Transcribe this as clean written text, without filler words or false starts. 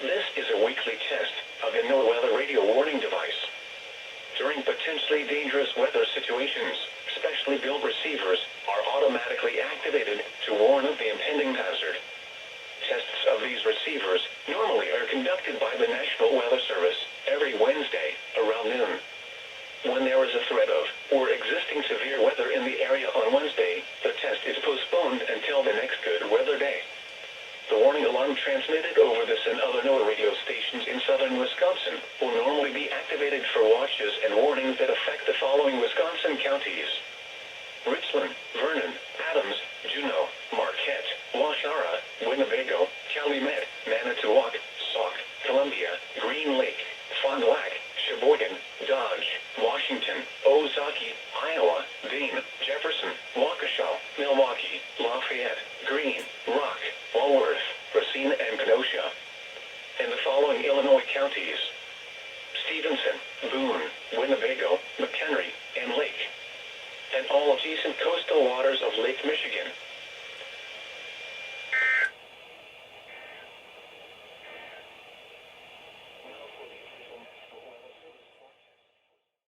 This is a weekly test of the NOAA weather radio warning device. During potentially dangerous weather situations, specially built receivers are automatically activated to warn of the impending hazard. Tests of these receivers normally are conducted by the National Weather Service every Wednesday around noon. When there is a threat of or existing severe weather in the area on Wednesday, the test is postponed until the next good weather day. The warning alarm transmitted over this and other NOAA radio stations in southern Wisconsin will normally be activated for watches and warnings that affect the following Wisconsin counties: Richland, Vernon, Adams, Juneau, Marquette, Waushara, Winnebago, Calumet, Manitowoc, Sauk, Columbia, Green Lake, Fond du Lac, Sheboygan, Dodge, Washington, Ozaukee, Iowa, Dane, Jefferson, Waukesha, Milwaukee, Lafayette, Greene, Rock, Walworth, Racine, and Kenosha. And the following Illinois counties: Stevenson, Boone, Winnebago, McHenry, and Lake. And all adjacent coastal waters of Lake Michigan,